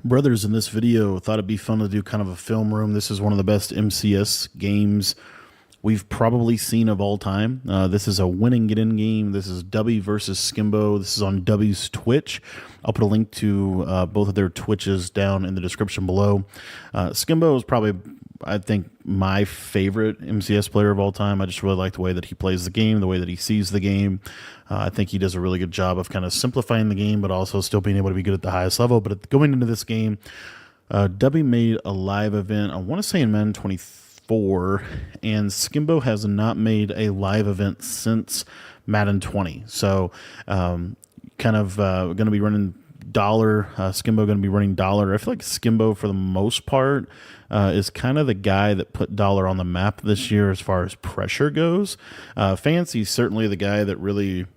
Brothers, in this video, thought it'd be fun to do kind of a film room. This is one of the best MCS games we've probably seen of all time. This is a winning get-in game. This is Dubby versus SKIMBO. This is on Dubby's Twitch. I'll put a link to both of their Twitches down in the description below. SKIMBO is probably, I think, my favorite MCS player of all time. I just really like the way that he plays the game, the way that he sees the game. I think he does a really good job of kind of simplifying the game, but also still being able to be good at the highest level. But going into this game, Dubby made a live event, I want to say in Madden 24, and SKIMBO has not made a live event since Madden 20. So going to be running dollar. SKIMBO going to be running dollar. I feel like SKIMBO, for the most part, is kind of the guy that put dollar on the map this year as far as pressure goes. Fancy's certainly the guy that really,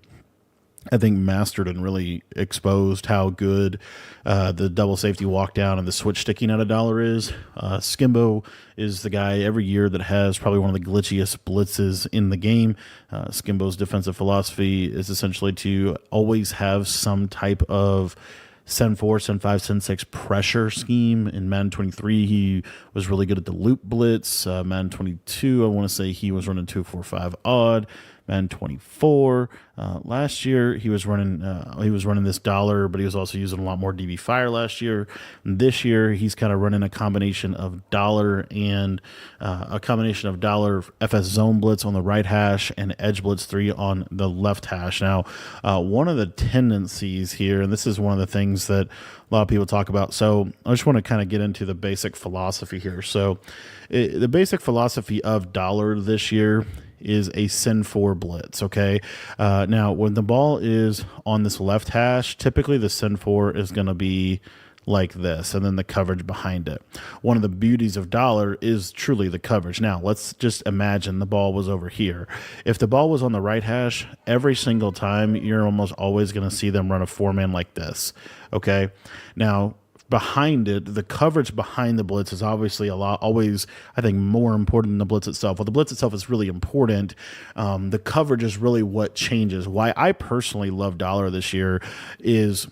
I think, mastered and really exposed how good the double safety walk down and the switch sticking out of dollar is. SKIMBO is the guy every year that has probably one of the glitchiest blitzes in the game. SKIMBO's defensive philosophy is essentially to always have some type of Send 4, Send 5, Send 6 pressure scheme. In Madden 23, he was really good at the loop blitz. Madden 22, I want to say he was running 2-4-5 odd. Madden 24, last year he was running this dollar, but he was also using a lot more DB fire last year. And this year he's kind of running a combination of dollar and FS zone blitz on the right hash and edge blitz 3 on the left hash. Now, one of the tendencies here, and this is one of the things that a lot of people talk about. So I just want to kind of get into the basic philosophy here. So the basic philosophy of dollar this year is a Send 4 blitz, okay? Now, when the ball is on this left hash, typically the Send 4 is going to be like this, and then the coverage behind it. One of the beauties of dollar is truly the coverage. Now, let's just imagine the ball was over here. If the ball was on the right hash, every single time, you're almost always going to see them run a 4-man like this, okay? Now, behind it, the coverage behind the blitz is obviously always, I think, more important than the blitz itself. Well, the blitz itself is really important. The coverage is really what changes. Why I personally love dollar this year is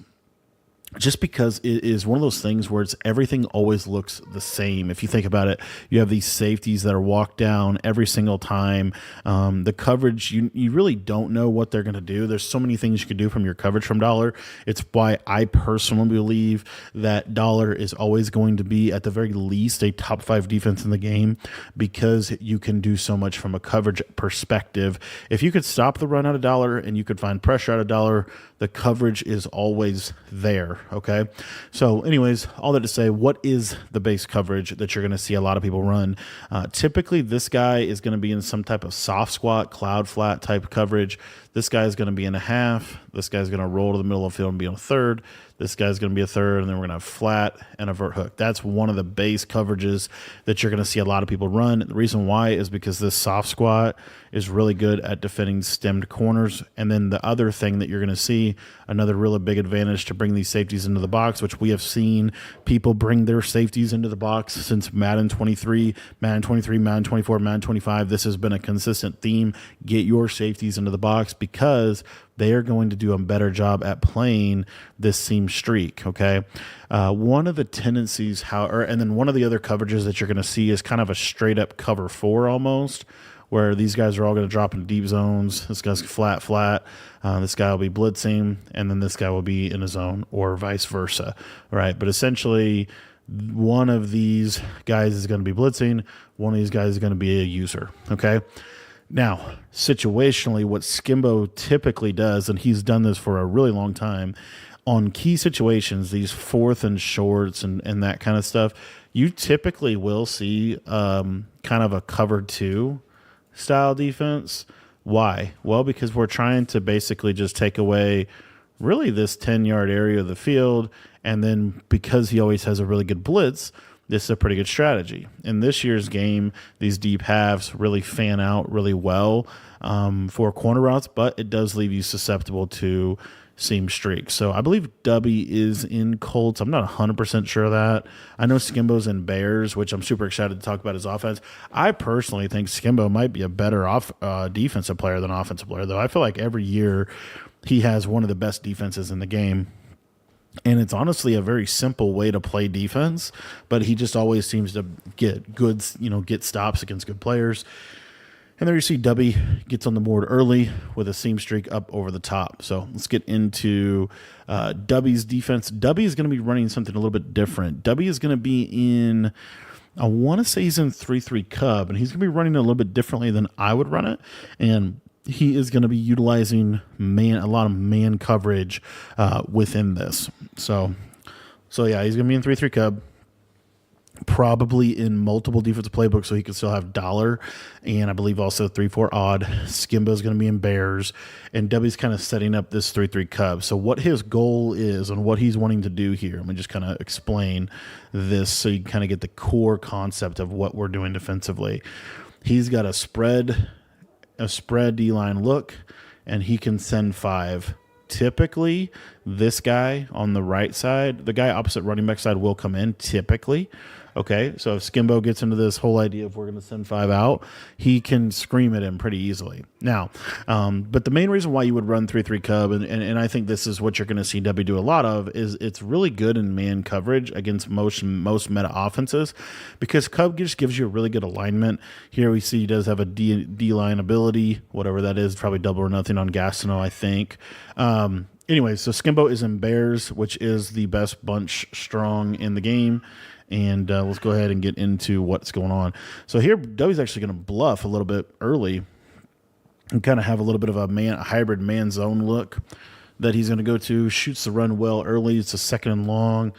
just because it is one of those things where everything always looks the same. If you think about it, you have these safeties that are walked down every single time. The coverage, you really don't know what they're going to do. There's so many things you could do from your coverage from dollar. It's why I personally believe that dollar is always going to be, at the very least, a top 5 defense in the game, because you can do so much from a coverage perspective. If you could stop the run out of dollar and you could find pressure out of dollar, the coverage is always there, okay? So anyways, all that to say, what is the base coverage that you're going to see a lot of people run? Typically, this guy is going to be in some type of soft squat, cloud flat type coverage. This guy is going to be in a half. This guy's going to roll to the middle of the field and be on a third. This guy's going to be a third, and then we're going to have flat and a vert hook. That's one of the base coverages that you're going to see a lot of people run. The reason why is because this soft squat is really good at defending stemmed corners. And then the other thing that you're going to see, another really big advantage to bring these safeties into the box, which we have seen people bring their safeties into the box since Madden 23, Madden 23, Madden 24, Madden 25. This has been a consistent theme. Get your safeties into the box because they are going to do a better job at playing this seam streak, okay? One of the tendencies, and then one of the other coverages that you're going to see is kind of a straight-up cover 4 almost, where these guys are all going to drop in deep zones. This guy's flat. This guy will be blitzing, and then this guy will be in a zone, or vice versa, right? But essentially, one of these guys is going to be blitzing. One of these guys is going to be a user, okay? Now, situationally, what SKIMBO typically does, and he's done this for a really long time, on key situations, these 4th and shorts and that kind of stuff, you typically will see kind of a cover 2 style defense. Why? Well, because we're trying to basically just take away really this 10-yard area of the field, and then because he always has a really good blitz, this is a pretty good strategy. In this year's game, these deep halves really fan out really well for corner routes, but it does leave you susceptible to seam streaks. So I believe Dubby is in Colts. I'm not 100% sure of that. I know SKIMBO's in Bears, which I'm super excited to talk about his offense. I personally think SKIMBO might be a better defensive player than offensive player, though. I feel like every year he has one of the best defenses in the game. And it's honestly a very simple way to play defense, but he just always seems to get good, get stops against good players. And there you see Dubby gets on the board early with a seam streak up over the top. So let's get into Dubby's defense. Dubby is going to be running something a little bit different. Dubby is going to be in, I want to say he's in 3-3 Cub, and he's going to be running a little bit differently than I would run it. And he is going to be utilizing a lot of man coverage within this. So yeah, he's going to be in 3-3 Cub. Probably in multiple defensive playbooks, so he could still have dollar, and I believe also 3-4 odd. SKIMBO is going to be in bears, and Dubby's kind of setting up this 3-3 Cub. So what his goal is and what he's wanting to do here, let me just kind of explain this so you kind of get the core concept of what we're doing defensively. He's got a spread D-line look, and he can send 5. Typically, this guy on the right side, the guy opposite running back side will come in typically. Okay, so if SKIMBO gets into this whole idea of we're going to send 5 out, he can scream at him pretty easily. Now, but the main reason why you would run 3-3 Cub, and I think this is what you're going to see Dubby do a lot of, is it's really good in man coverage against most meta offenses, because Cub just gives you a really good alignment. Here we see he does have a D-line ability, whatever that is, probably double or nothing on Gastineau, I think. Anyway, so SKIMBO is in bears, which is the best bunch strong in the game. And let's go ahead and get into what's going on. So here, Dubby's actually going to bluff a little bit early and kind of have a little bit of a hybrid man zone look that he's going to go to. Shoots the run well early. It's a 2nd and long.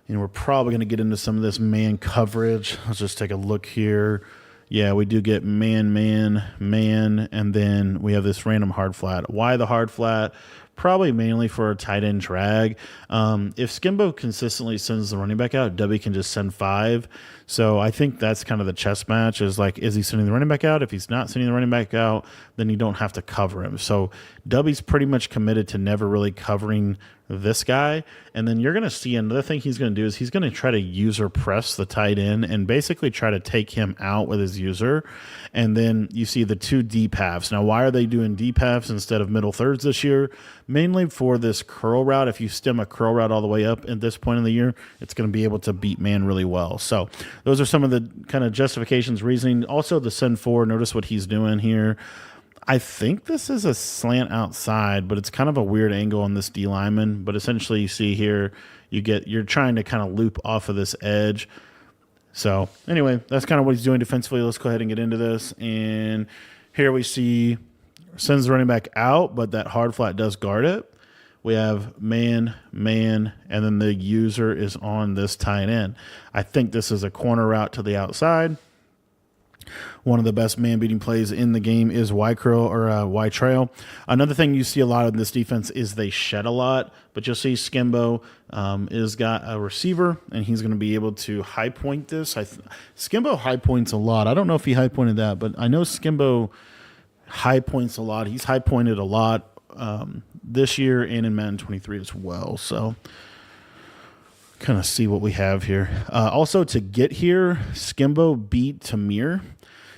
We're probably going to get into some of this man coverage. Let's just take a look here. Yeah, we do get man, and then we have this random hard flat. Why the hard flat? Probably mainly for a tight end drag. If SKIMBO consistently sends the running back out, Dubby can just send 5. So I think that's kind of the chess match, is like, is he sending the running back out? If he's not sending the running back out, then you don't have to cover him. So Dubby's pretty much committed to never really covering this guy. And then you're going to see another thing he's going to do is he's going to try to user press the tight end and basically try to take him out with his user. And then you see the 2 deep halves. Now, why are they doing deep halves instead of middle thirds this year? Mainly for this curl route. If you stem a curl route all the way up at this point in the year, it's going to be able to beat man really well. So those are some of the kind of justifications, reasoning. Also the send 4, notice what he's doing here. I think this is a slant outside, but it's kind of a weird angle on this D lineman. But essentially you see here, you're trying to kind of loop off of this edge. So anyway, that's kind of what he's doing defensively. Let's go ahead and get into this. And here we see sends the running back out, but that hard flat does guard it. We have man, and then the user is on this tight end. I think this is a corner route to the outside. One of the best man-beating plays in the game is Y-curl or Y-trail. Another thing you see a lot in this defense is they shed a lot, but you'll see SKIMBO is got a receiver, and he's going to be able to high point this. SKIMBO high points a lot. I don't know if he high pointed that, but I know SKIMBO high points a lot. He's high pointed a lot this year and in Madden 23 as well. So kind of see what we have here. Also, to get here, SKIMBO beat Tamir,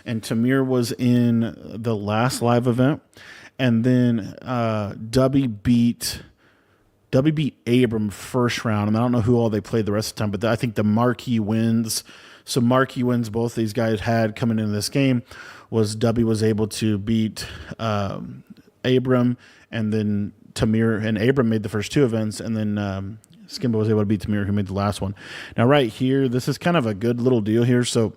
and Tamir was in the last live event. And then Dubby beat Abram first round, and I don't know who all they played the rest of the time, but I think the marquee wins. So marquee wins both these guys had coming into this game was Dubby was able to beat Abram, and then Tamir and Abram made the first 2 events, and then SKIMBO was able to beat Tamir, who made the last one. Now, right here, this is kind of a good little deal here. So,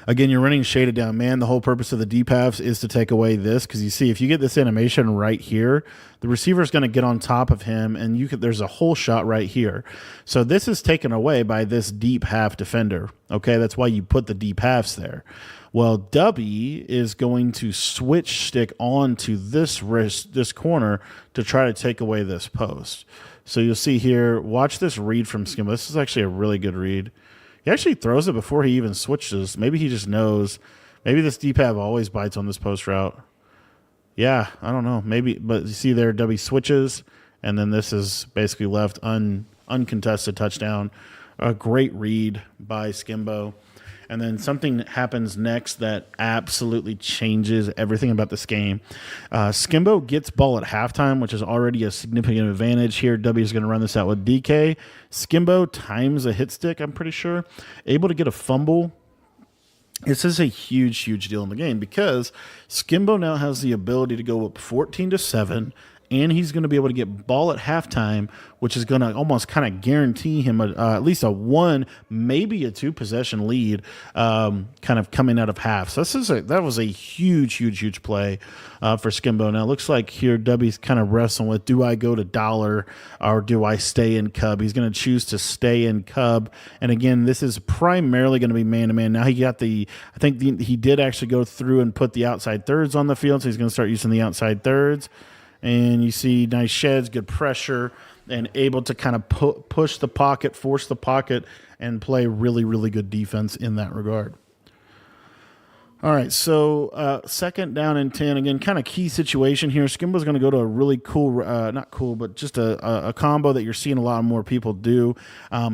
again, you're running shaded down man. The whole purpose of the deep halves is to take away this, because you see, if you get this animation right here, the receiver is going to get on top of him, and there's a whole shot right here. So this is taken away by this deep half defender. Okay, that's why you put the deep halves there. Well, Dubby is going to switch stick onto this corner to try to take away this post. So you'll see here, watch this read from SKIMBO. This is actually a really good read. He actually throws it before he even switches. Maybe he just knows. Maybe this D-pad always bites on this post route. Yeah, I don't know. Maybe, but you see there, Dubby switches, and then this is basically left uncontested touchdown. A great read by SKIMBO. and then something happens next that absolutely changes everything about this game. SKIMBO gets ball at halftime, which is already a significant advantage here. W is going to run this out with DK. SKIMBO times a hit stick, I'm pretty sure. Able to get a fumble. This is a huge, huge deal in the game because SKIMBO now has the ability to go up 14-7, and he's going to be able to get ball at halftime, which is going to almost kind of guarantee him at least a 1, maybe a 2 possession lead kind of coming out of half. So that was a huge, huge, huge play for SKIMBO. Now it looks like here Dubby's kind of wrestling with, do I go to dollar or do I stay in Cub? He's going to choose to stay in Cub. And again, this is primarily going to be man-to-man. Now he got he did actually go through and put the outside thirds on the field, so he's going to start using the outside thirds. And you see nice sheds, good pressure, and able to kind of push the pocket, force the pocket, and play really, really good defense in that regard. All right, so second down and 10. Again, kind of key situation here. SKIMBO's going to go to a really cool, not cool, but just a combo that you're seeing a lot more people do.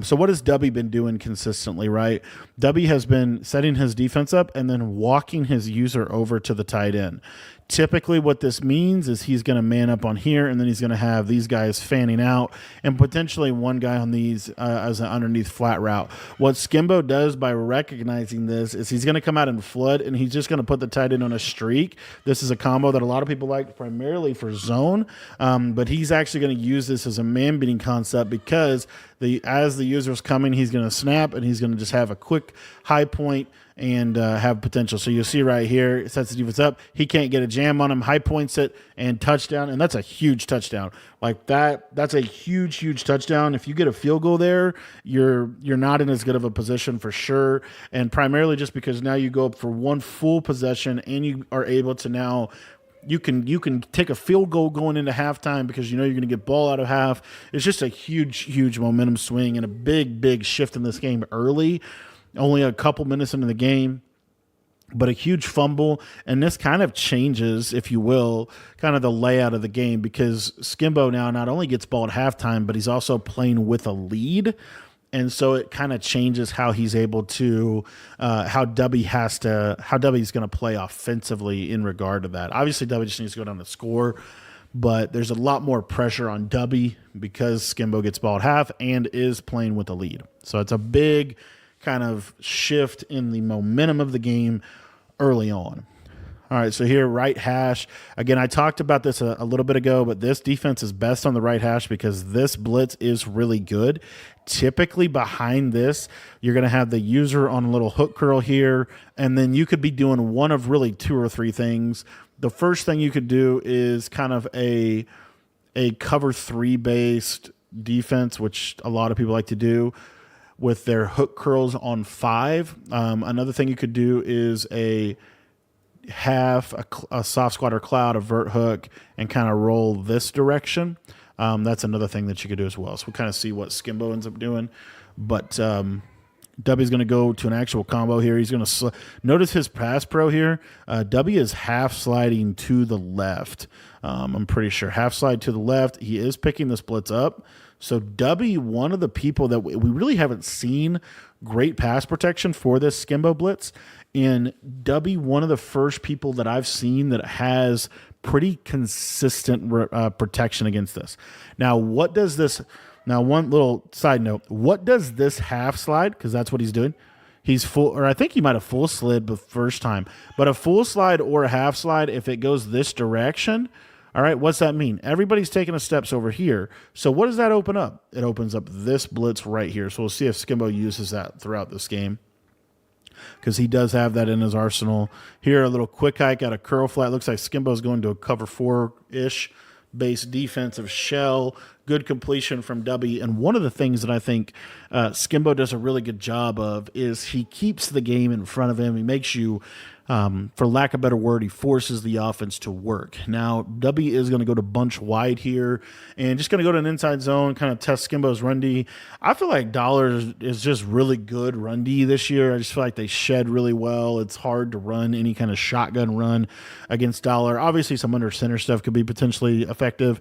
So what has Dubby been doing consistently, right? Dubby has been setting his defense up and then walking his user over to the tight end. Typically what this means is he's going to man up on here, and then he's going to have these guys fanning out and potentially one guy on these as an underneath flat route. What SKIMBO does by recognizing this is he's going to come out in flood, and he's just going to put the tight end on a streak. This is a combo that a lot of people like primarily for zone, but he's actually going to use this as a man-beating concept because as the user's coming, he's going to snap, and he's going to just have a quick high point and have potential. So you'll see right here, it sets the defense up. He can't get a jam on him, high points it, and touchdown. And that's a huge touchdown. Like that's a huge, huge touchdown. If you get a field goal there, you're not in as good of a position for sure. And primarily just because now you go up for one full possession, and you are able to now you can take a field goal going into halftime because you know you're going to get ball out of half. It's just a huge, huge momentum swing and a big, big shift in this game early. Only a couple minutes into the game, but a huge fumble. And this kind of changes, if you will, kind of the layout of the game because SKIMBO now not only gets ball at halftime, but he's also playing with a lead. And so it kind of changes how he's able to, how Dubby's going to play offensively in regard to that. Obviously, Dubby just needs to go down and score, but there's a lot more pressure on Dubby because SKIMBO gets ball at half and is playing with a lead. So it's a big kind of shift in the momentum of the game early on. All right, so here, right hash. Again, I talked about this a little bit ago, but this defense is best on the right hash because this blitz is really good. Typically behind this, you're going to have the user on a little hook curl here, and then you could be doing one of really 2 or 3 things. The first thing you could do is kind of a cover 3 based defense, which a lot of people like to do, with their hook curls on 5. Another thing you could do is a soft squat or cloud, a vert hook, and kind of roll this direction. That's another thing that you could do as well. So we'll kind of see what SKIMBO ends up doing. But Dubby's going to go to an actual combo here. He's going to notice his pass pro here. Dubby is half sliding to the left. I'm pretty sure half slide to the left. He is picking the splits up. So Dubby, one of the people that we really haven't seen great pass protection for this SKIMBO blitz. And Dubby, one of the first people that I've seen that has pretty consistent protection against this. Now, what does this? Now, one little side note: what does this half slide? Because that's what he's doing. He's full, or I think he might have full slid the first time. But a full slide or a half slide, if it goes this direction. All right, what's that mean? Everybody's taking a steps over here. So what does that open up? It opens up this blitz right here. So we'll see if SKIMBO uses that throughout this game because he does have that in his arsenal. Here, a little quick hike out of curl flat. Looks like SKIMBO's going to a cover 4-ish base defensive shell. Good completion from Dubby. And one of the things that I think SKIMBO does a really good job of is he keeps the game in front of him. He makes you for lack of a better word, he forces the offense to work. Now, Dubby is going to go to bunch wide here and just going to go to an inside zone, kind of test SKIMBO's run D. I feel like Dollar is just really good run D this year. I just feel like they shed really well. It's hard to run any kind of shotgun run against Dollar. Obviously, some under center stuff could be potentially effective.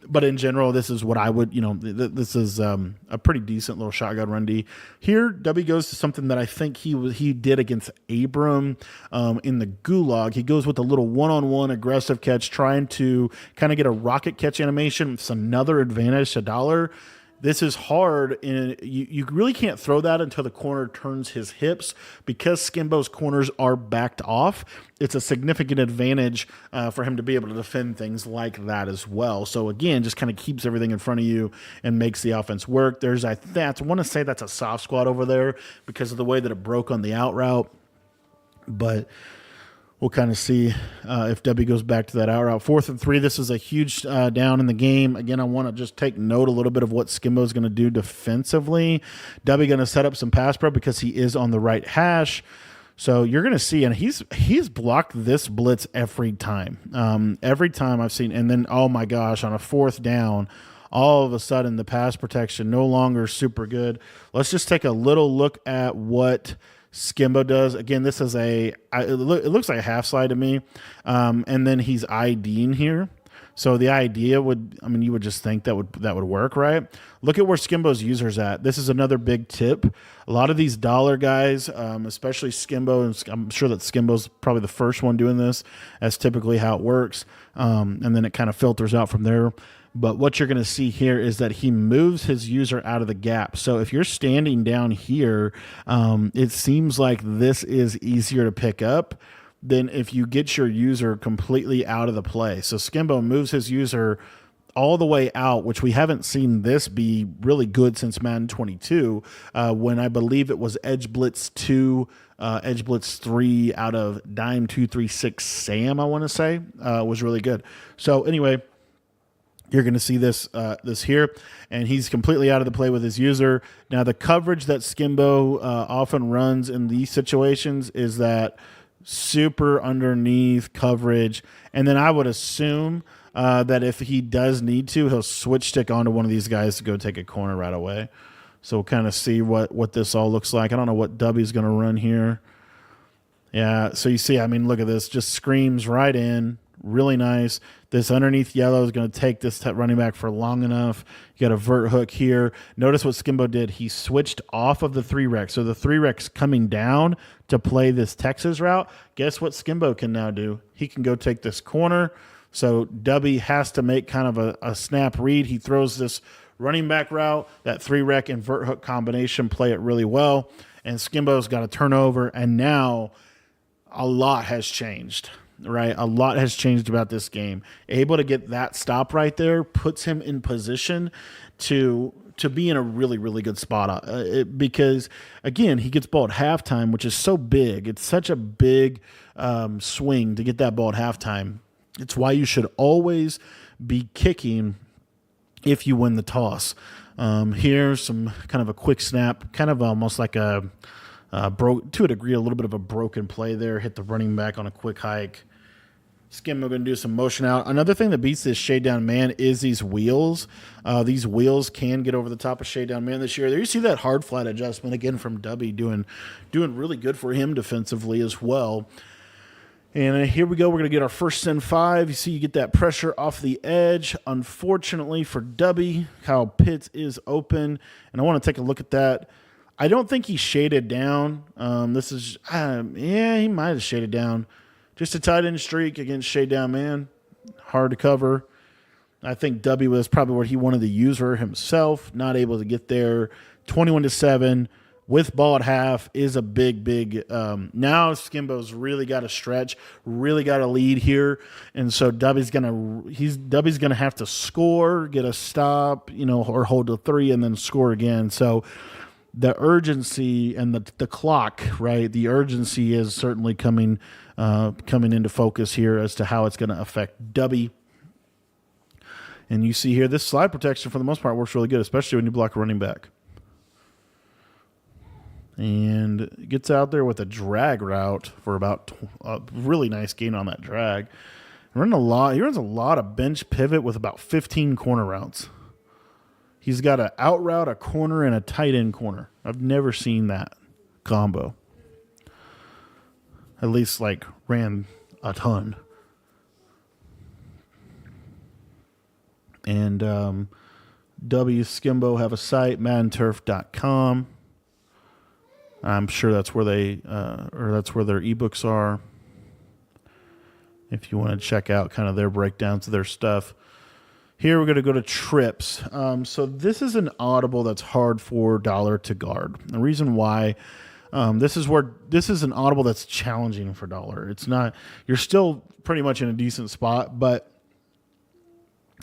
But in general, this is what I would, this is a pretty decent little shotgun run D. Here, Dubby goes to something that I think he did against Abram in the Gulag. He goes with a little one-on-one aggressive catch, trying to kind of get a rocket catch animation. It's another advantage to Dollar. This is hard, and you really can't throw that until the corner turns his hips because Skimbo's corners are backed off. It's a significant advantage for him to be able to defend things like that as well. So again, just kind of keeps everything in front of you and makes the offense work. I want to say that's a soft squat over there because of the way that it broke on the out route, but we'll kind of see if Dubby goes back to that out route. 4th and 3, this is a huge down in the game. Again, I want to just take note a little bit of what Skimbo is going to do defensively. Dubby going to set up some pass pro because he is on the right hash. So you're going to see, and he's blocked this blitz every time. Every time I've seen, and then, oh my gosh, on a 4th down, all of a sudden the pass protection no longer super good. Let's just take a little look at what Skimbo does. Again, this is it looks like a half slide to me. And then he's IDing here. So the idea you would just think that would work, right? Look at where Skimbo's user's at. This is another big tip. A lot of these dollar guys, especially Skimbo, and I'm sure that Skimbo's probably the first one doing this. That's typically how it works. And then it kind of filters out from there. But what you're going to see here is that he moves his user out of the gap. So if you're standing down here, it seems like this is easier to pick up than if you get your user completely out of the play. So Skimbo moves his user all the way out, which we haven't seen this be really good since Madden 22, when I believe it was Edge Blitz 2, Edge Blitz 3 out of Dime 236 Sam, I want to say, was really good. So anyway, you're going to see this here, and he's completely out of the play with his user. Now, the coverage that Skimbo often runs in these situations is that super underneath coverage, and then I would assume that if he does need to, he'll switch stick onto one of these guys to go take a corner right away. So we'll kind of see what this all looks like. I don't know what Dubby's going to run here. Yeah, so you see, look at this. Just screams right in. Really nice. This underneath yellow is going to take this running back for long enough. You got a vert hook here. Notice what Skimbo did. He switched off of the 3-rec. So the 3-rec's coming down to play this Texas route. Guess what Skimbo can now do? He can go take this corner. So Dubby has to make kind of a snap read. He throws this running back route. That 3-rec and vert hook combination play it really well. And Skimbo's got a turnover. And now a lot has changed. Right, a lot has changed about this game. Able to get that stop right there puts him in position to be in a really, really good spot. Because again, he gets ball at halftime, which is so big. It's such a big swing to get that ball at halftime. It's why you should always be kicking if you win the toss. Here's some kind of a quick snap, kind of almost like to a degree, a little bit of a broken play there. Hit the running back on a quick hike. Skimbo going to do some motion out. Another thing that beats this shade down man is these wheels. These wheels can get over the top of shade down man this year. There you see that hard flat adjustment again from Dubby doing really good for him defensively as well. And here we go. We're going to get our first and 5. You see you get that pressure off the edge. Unfortunately for Dubby, Kyle Pitts is open. And I want to take a look at that. I don't think he shaded down. He might have shaded down. Just a tight end streak against shade down man. Hard to cover. I think Dubby was probably where he wanted the user himself. Not able to get there. 21-7 with ball at half is a big. Now Skimbo's really got to stretch, really got to lead here, and so Dubby's gonna have to score, get a stop, or hold to 3 and then score again. So the urgency and the clock, right? The urgency is certainly coming into focus here as to how it's going to affect Dubby. And you see here, this slide protection for the most part works really good, especially when you block a running back. And gets out there with a drag route for about a really nice gain on that drag. He runs a lot of bench pivot with about 15 corner routes. He's got an out route, a corner, and a tight end corner. I've never seen that combo. At least, ran a ton. And W Skimbo have a site, maddenturf.com. I'm sure that's where that's where their ebooks are. If you want to check out kind of their breakdowns of their stuff. Here we're going to go to trips. So this is an audible that's hard for dollar to guard. The reason why this is an audible that's challenging for dollar. It's not, you're still pretty much in a decent spot, but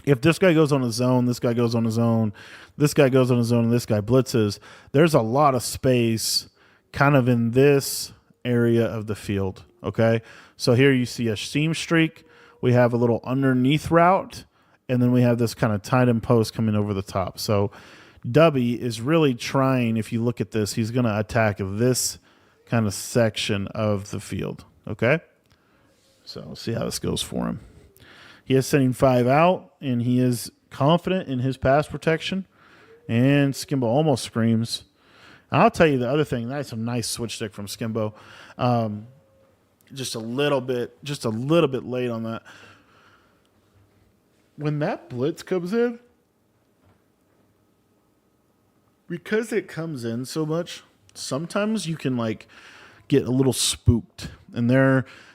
if this guy goes on his own, this guy goes on his own, this guy goes on his own, and this guy blitzes, there's a lot of space kind of in this area of the field. Okay. So here you see a seam streak. We have a little underneath route, and then we have this kind of tight end post coming over the top. So Dubby is really trying, if you look at this, he's going to attack this kind of section of the field. Okay. So we'll see how this goes for him. He is sending 5 out, and he is confident in his pass protection. And Skimbo almost screams. I'll tell you the other thing. That's a nice switch stick from Skimbo. Just a little bit late on that. When that blitz comes in, because it comes in so much, sometimes you can like get a little spooked. And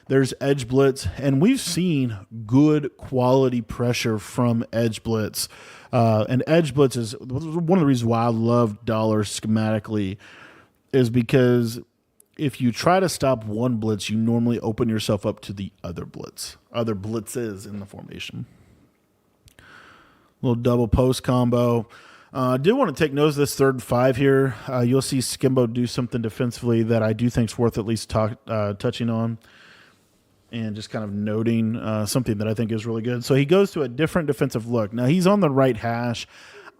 there's edge blitz, and we've seen good quality pressure from edge blitz. And edge blitz is one of the reasons why I love dollar schematically, is because if you try to stop one blitz, you normally open yourself up to the other blitzes in the formation. Little double post combo. I did want to take notice of this 3rd and 5 here. You'll see Skimbo do something defensively that I do think is worth at least touching on. And just kind of noting something that I think is really good. So he goes to a different defensive look. Now, he's on the right hash.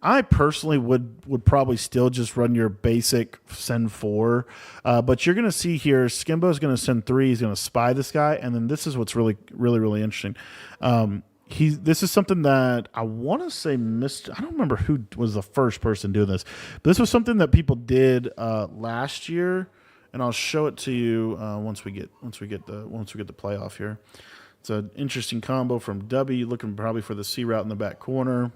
I personally would probably still just run your basic send 4. But you're going to see here, Skimbo's going to send 3. He's going to spy this guy. And then this is what's really, really, really interesting. This is something that I want to say I don't remember who was the first person doing this. But this was something that people did last year. And I'll show it to you once we get the playoff here. It's an interesting combo from Dubby, looking probably for the C route in the back corner.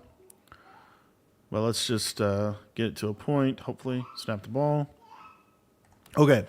Well, let's just get it to a point. Hopefully, snap the ball. Okay,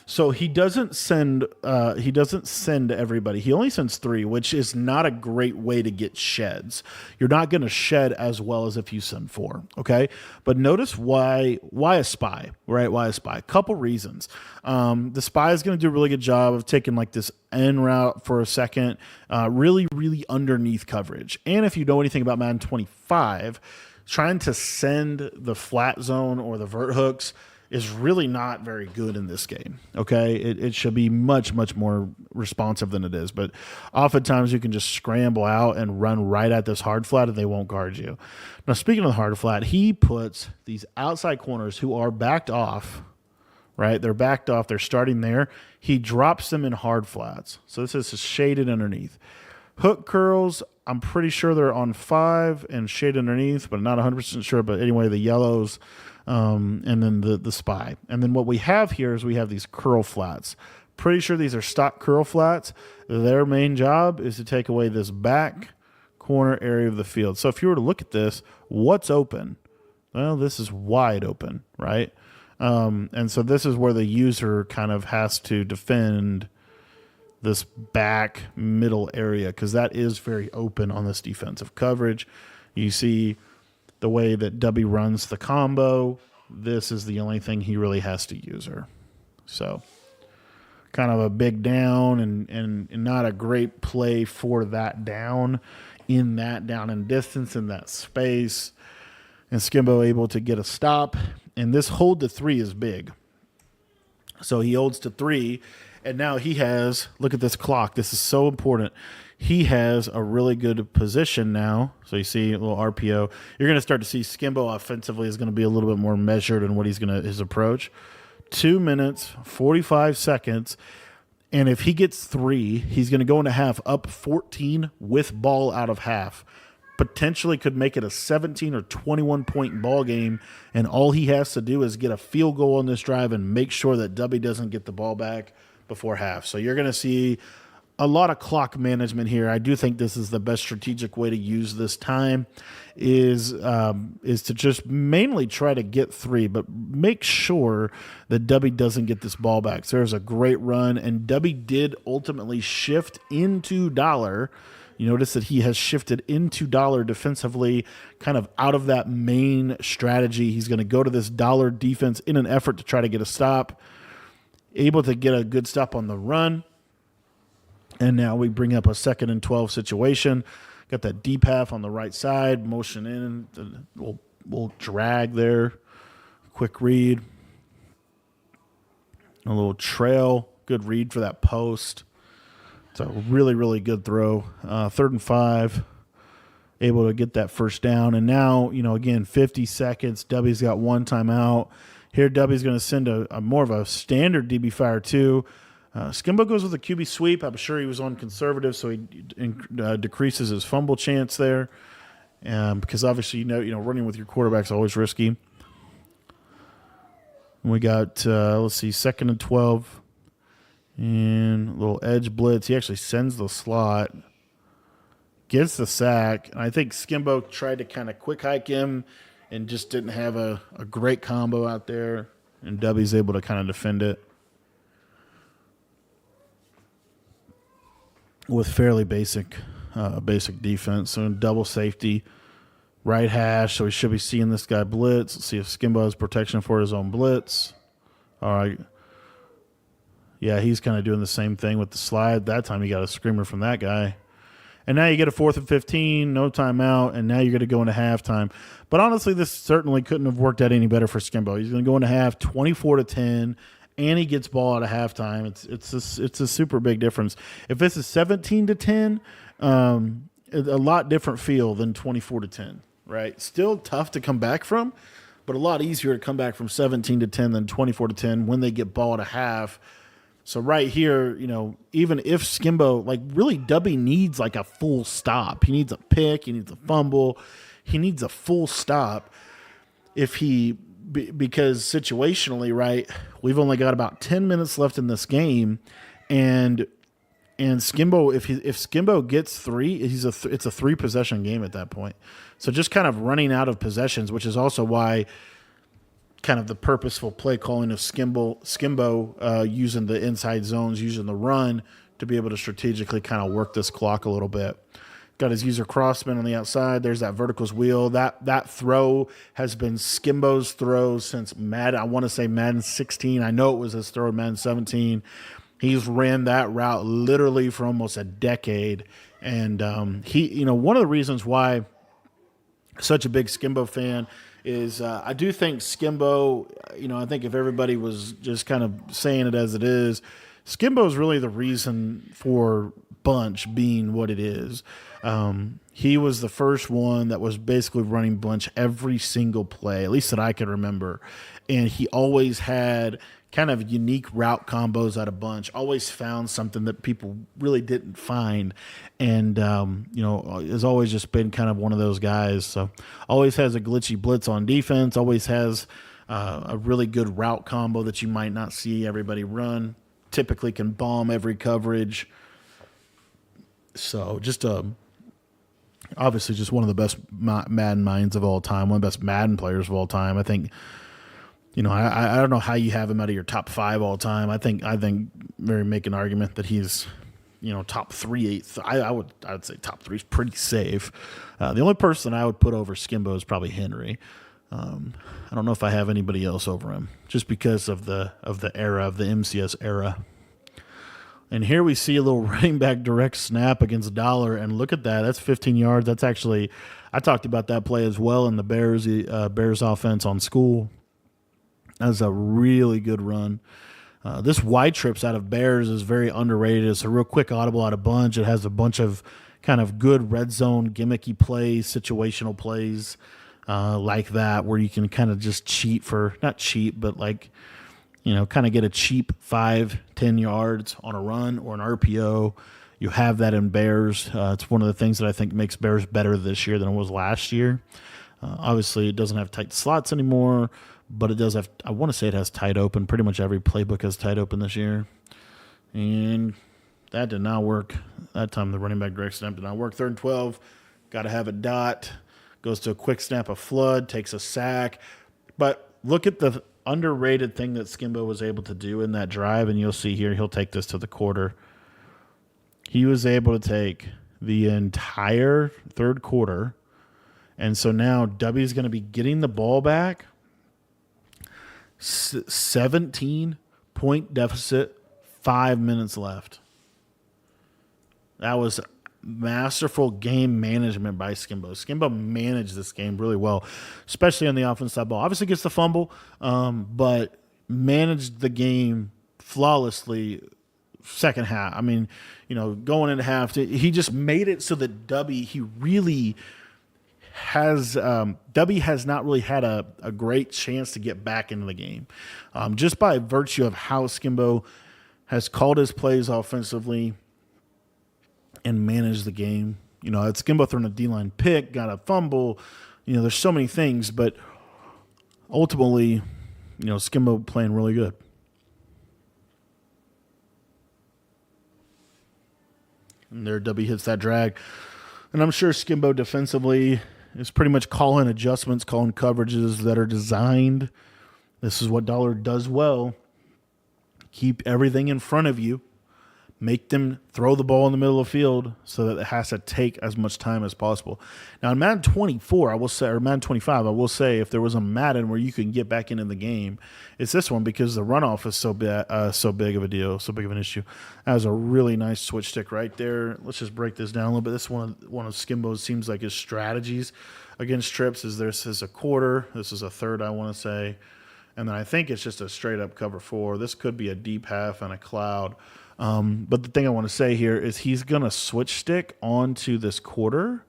so he doesn't send everybody. He only sends 3, which is not a great way to get sheds. You're not going to shed as well as if you send 4. Okay, but notice why a spy, right? Why a spy? A couple reasons. The spy is going to do a really good job of taking like this end route for a second, really, really underneath coverage. And if you know anything about Madden 25, trying to send the flat zone or the vert hooks is really not very good in this game. Okay, it should be much, much more responsive than it is. But oftentimes you can just scramble out and run right at this hard flat and they won't guard you. Now, speaking of the hard flat, he puts these outside corners who are backed off, right? They're backed off. They're starting there. He drops them in hard flats. So this is shaded underneath. Hook curls, I'm pretty sure they're on 5 and shaded underneath, but not 100% sure. But anyway, the yellows, and then the spy. And then what we have here is we have these curl flats. Pretty sure these are stock curl flats. Their main job is to take away this back corner area of the field. So if you were to look at this, what's open? Well, this is wide open, right? And so this is where the user kind of has to defend this back middle area, because that is very open on this defensive coverage. You see the way that Dubby runs the combo. This is the only thing he really has to use her. So kind of a big down and not a great play for that down in distance in that space. And Skimbo able to get a stop. And this hold to 3 is big. So he holds to 3. And now he has, look at this clock. This is so important. He has a really good position now. So you see a little RPO. You're going to start to see Skimbo offensively is going to be a little bit more measured in what his approach. 2 minutes, 45 seconds. And if he gets 3, he's going to go into half up 14 with ball out of half. Potentially could make it a 17 or 21 point ball game. And all he has to do is get a field goal on this drive and make sure that Dubby doesn't get the ball back before half. So you're going to see a lot of clock management here. I do think this is the best strategic way to use this time is to just mainly try to get 3, but make sure that Dubby doesn't get this ball back. So there's a great run, and Dubby did ultimately shift into dollar. You notice that he has shifted into dollar defensively, kind of out of that main strategy. He's going to go to this dollar defense in an effort to try to get a stop, able to get a good stop on the run. And now we bring up a 2nd and 12 situation. Got that deep half on the right side, motion in. We'll drag there. Quick read. A little trail. Good read for that post. It's a really, really good throw. 3rd and 5. Able to get that first down. And now, again, 50 seconds. Dubby's got 1 timeout. Here, Dubby's going to send a more of a standard DB fire, too. Skimbo goes with a QB sweep. I'm sure he was on conservative, so he decreases his fumble chance there. Because obviously, running with your quarterback is always risky. And we got, let's see, 2nd and 12. And a little edge blitz. He actually sends the slot. Gets the sack. And I think Skimbo tried to kind of quick hike him and just didn't have a great combo out there. And Dubby's able to kind of defend it with fairly basic defense. So double safety, right hash. So we should be seeing this guy blitz. Let's see if Skimbo has protection for his own blitz. All right. Yeah, he's kind of doing the same thing with the slide. That time he got a screamer from that guy. And now you get a 4th and 15, no timeout, and now you're going to go into halftime. But honestly, this certainly couldn't have worked out any better for Skimbo. He's going to go into half 24-10. And he gets ball out of halftime. It's a super big difference. If this is 17-10, a lot different feel than 24-10, right? Still tough to come back from, but a lot easier to come back from 17-10 than 24-10 when they get ball at a half. So right here, even if Skimbo, really Dubby needs a full stop. He needs a pick. He needs a fumble. He needs a full stop. Because situationally, right, we've only got about 10 minutes left in this game, and Skimbo, if Skimbo gets 3, it's a 3-possession game at that point. So just kind of running out of possessions, which is also why kind of the purposeful play calling of Skimbo using the inside zones, using the run to be able to strategically kind of work this clock a little bit. Got his user crossman on the outside. There's that verticals wheel. That throw has been Skimbo's throw since Madden. I want to say Madden 16. I know it was his throw in Madden 17. He's ran that route literally for almost a decade. And one of the reasons why I'm such a big Skimbo fan is I do think Skimbo, I think if everybody was just kind of saying it as it is, Skimbo is really the reason for bunch being what it is. He was the first one that was basically running bunch every single play, at least that I can remember. And he always had kind of unique route combos out of bunch, always found something that people really didn't find. And, has always just been kind of one of those guys. So always has a glitchy blitz on defense, always has a really good route combo that you might not see everybody run, typically can bomb every coverage. So just obviously just one of the best Madden minds of all time, one of the best Madden players of all time. I think, I don't know how you have him out of your top 5 all time. I think Mary make an argument that he's, top 3. I would say top 3 is pretty safe. The only person I would put over Skimbo is probably Henry. I don't know if I have anybody else over him, just because of the era of the MCS era. And here we see a little running back direct snap against Dollar, and look at that. That's 15 yards. That's actually, I talked about that play as well in the Bears offense on School. That was a really good run. This wide trips out of Bears is very underrated. It's a real quick audible out of bunch. It has a bunch of kind of good red zone gimmicky plays, situational plays like that, where you can kind of just not cheat, but kind of get a cheap 5-10 yards on a run or an RPO. You have that in Bears. It's one of the things that I think makes Bears better this year than it was last year. Obviously, it doesn't have tight slots anymore, but it does have, I want to say it has tight open. Pretty much every playbook has tight open this year. And That did not work. That time the running back direct snap did not work. 3rd and 12. Got to have a dot. Goes to a quick snap of flood. Takes a sack. But look at the underrated thing that Skimbo was able to do in that drive, and you'll see here he'll take this to the quarter. He was able to take the entire 3rd quarter, and so now Dubby's going to be getting the ball back. 17-point deficit, 5 minutes left. That was masterful game management by Skimbo. Skimbo managed this game really well, especially on the offensive side ball. Obviously gets the fumble, but managed the game flawlessly second half. I mean, going into half, he just made it so that Dubby has not really had a great chance to get back into the game. Just by virtue of how Skimbo has called his plays offensively and managed the game. It's Skimbo throwing a D-line pick, got a fumble. There's so many things, but ultimately, Skimbo playing really good. And there, Dubby hits that drag. And I'm sure Skimbo defensively is pretty much calling adjustments, calling coverages that are designed. This is what Dollar does well. Keep everything in front of you. Make them throw the ball in the middle of the field so that it has to take as much time as possible. Now, in Madden 24, I will say, or Madden 25, I will say, if there was a Madden where you can get back into the game, it's this one because the runoff is so big of a deal, so big of an issue. That was a really nice switch stick right there. Let's just break this down a little bit. This one of Skimbo's seems like his strategies against trips is this is a quarter, this is a third, I want to say, and then I think it's just a straight up cover 4. This could be a deep half and a cloud. But the thing I want to say here is he's going to switch stick onto this quarter,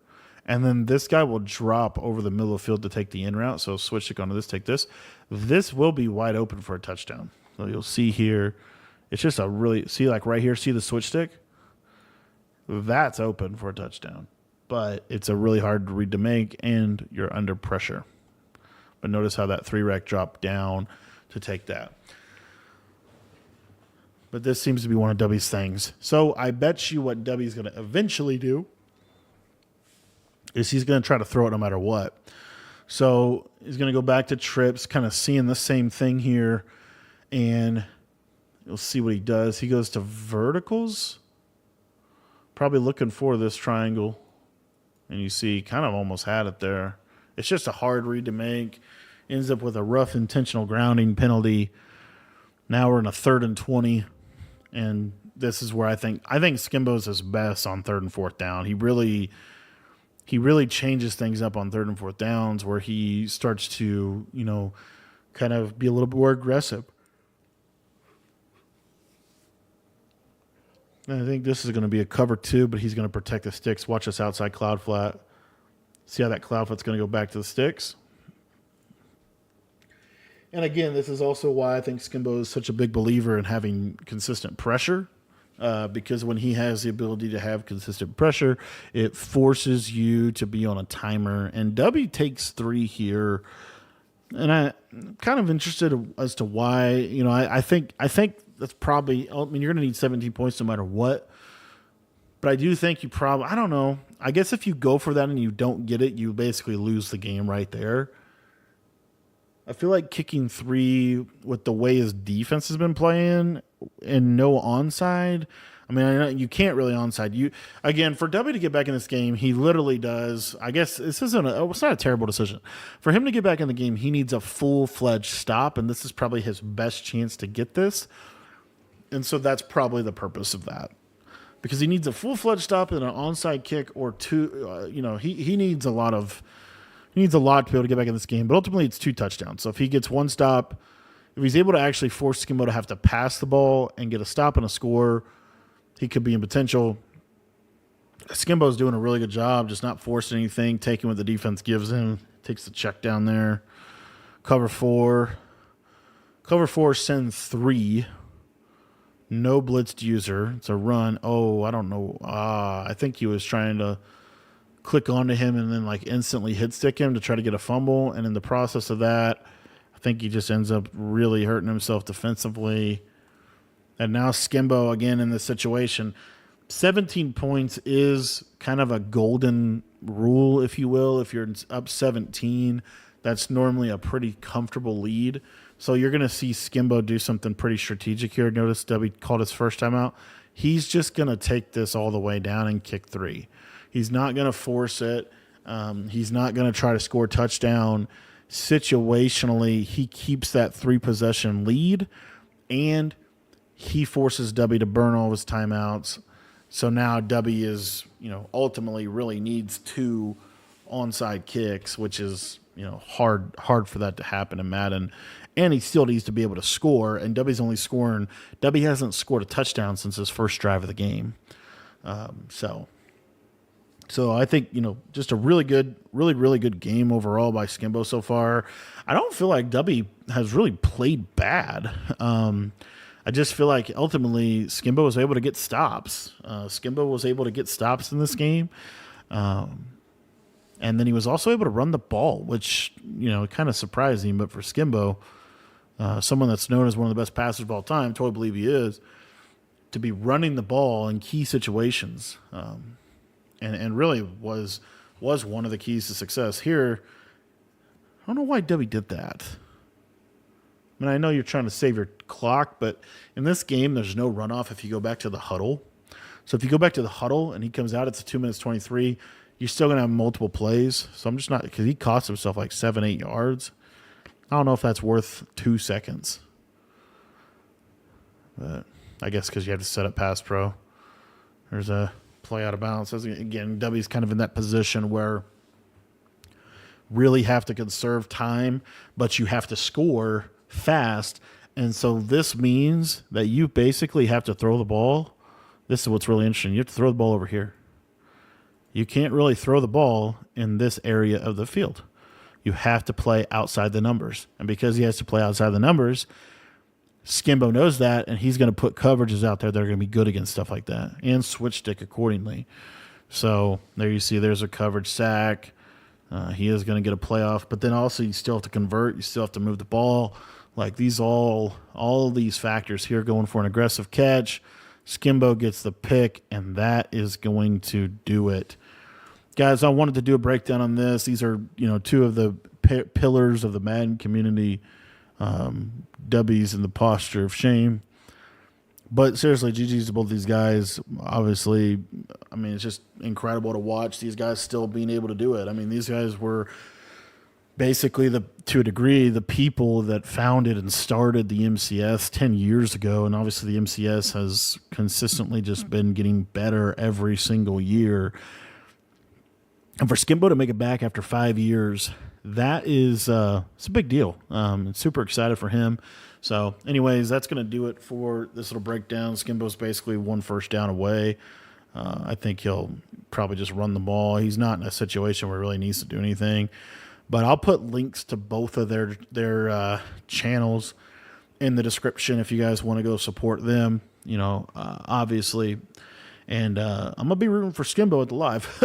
and then this guy will drop over the middle of the field to take the in route. So switch stick onto this, take this. This will be wide open for a touchdown. So you'll see here, it's just a really, see like right here, see the switch stick? That's open for a touchdown. But it's a really hard read to make, and you're under pressure. But notice how that 3-rec dropped down to take that. But this seems to be one of Dubby's things. So I bet you what Dubby's going to eventually do is he's going to try to throw it no matter what. So he's going to go back to trips, kind of seeing the same thing here. And you'll see what he does. He goes to verticals. Probably looking for this triangle. And you see, kind of almost had it there. It's just a hard read to make. Ends up with a rough intentional grounding penalty. Now we're in a 3rd and 20. And this is where I think Skimbo's his best on 3rd and 4th down. He really changes things up on 3rd and 4th downs where he starts to, kind of be a little bit more aggressive. And I think this is going to be a cover 2, but he's going to protect the sticks. Watch this outside cloud flat. See how that cloud flat's going to go back to the sticks? And again, this is also why I think Skimbo is such a big believer in having consistent pressure, because when he has the ability to have consistent pressure, it forces you to be on a timer. And Dubby takes 3 here, and I'm kind of interested as to why. I think that's probably. I mean, you're going to need 17 points no matter what. But I do think I don't know. I guess if you go for that and you don't get it, you basically lose the game right there. I feel like kicking 3 with the way his defense has been playing and no onside. I mean, I know you can't really onside. Again, for Dubby to get back in this game, he literally does. I guess it's not a terrible decision. For him to get back in the game, he needs a full-fledged stop, and this is probably his best chance to get this. And so that's probably the purpose of that. Because he needs a full-fledged stop and an onside kick or 2. He needs a lot of... He needs a lot to be able to get back in this game, but ultimately it's 2 touchdowns. So if he gets 1 stop, if he's able to actually force Skimbo to have to pass the ball and get a stop and a score, he could be in potential. Skimbo's doing a really good job, just not forcing anything, taking what the defense gives him. Takes the check down there. Cover 4. Cover 4, send 3. No blitzed user. It's a run. Oh, I don't know. I think he was trying to click onto him and then instantly hit stick him to try to get a fumble. And in the process of that, I think he just ends up really hurting himself defensively. And now Skimbo again in this situation. 17 points is kind of a golden rule, if you will. If you're up 17, that's normally a pretty comfortable lead. So you're going to see Skimbo do something pretty strategic here. Notice Dubby called his first time out. He's just going to take this all the way down and kick 3. He's not going to force it. He's not going to try to score a touchdown. Situationally, he keeps that 3-possession lead, and he forces Dubby to burn all his timeouts. So now Dubby is, ultimately really needs 2 onside kicks, which is, hard for that to happen in Madden. And he still needs to be able to score, and Dubby hasn't scored a touchdown since his first drive of the game. So I think, just a really good game overall by Skimbo so far. I don't feel like Dubby has really played bad. I just feel like ultimately Skimbo was able to get stops. Skimbo was able to get stops in this game. And then he was also able to run the ball, which, kind of surprising. But for Skimbo, someone that's known as one of the best passers of all time, totally believe he is, to be running the ball in key situations. And really was one of the keys to success. Here, I don't know why Dubby did that. I mean, I know you're trying to save your clock, but in this game, there's no runoff if you go back to the huddle. So if you go back to the huddle and he comes out, it's 2 minutes 23, you're still going to have multiple plays. So I'm just not, because he cost himself like 7-8 yards. I don't know if that's worth 2 seconds. But I guess because you have to set up pass pro. There's a play out of bounds. Again, Dubby's kind of in that position where really have to conserve time, but you have to score fast. And so this means that you basically have to throw the ball. This is what's really interesting. You have to throw the ball over here. You can't really throw the ball in this area of the field. You have to play outside the numbers. And because he has to play outside the numbers, Skimbo knows that, and he's going to put coverages out there that are going to be good against stuff like that and switch stick accordingly. So there you see there's a coverage sack. He is going to get a playoff, but then also you still have to convert. You still have to move the ball. Like these all these factors here going for an aggressive catch. Skimbo gets the pick, and that is going to do it. Guys, I wanted to do a breakdown on this. These are, 2 of the pillars of the Madden community. Dubbies in the posture of shame. But seriously, GG's to both these guys. Obviously, I mean, it's just incredible to watch these guys still being able to do it. I mean, these guys were basically, to a degree, the people that founded and started the MCS 10 years ago. And obviously the MCS has consistently just been getting better every single year. And for Skimbo to make it back after 5 years, that is it's a big deal. Super excited for him. So anyways, that's going to do it for this little breakdown. Skimbo's basically 1 first down away. I think he'll probably just run the ball. He's not in a situation where he really needs to do anything. But I'll put links to both of their channels in the description if you guys want to go support them, obviously. And I'm going to be rooting for Skimbo at the live.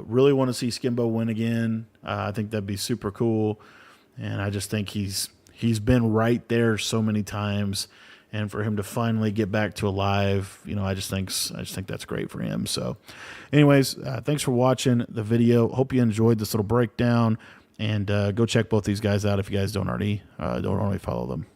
Really want to see Skimbo win again. I think that'd be super cool. And I just think he's been right there so many times. And for him to finally get back to a live, I just think that's great for him. So anyways, thanks for watching the video. Hope you enjoyed this little breakdown. And go check both these guys out if you guys don't already follow them.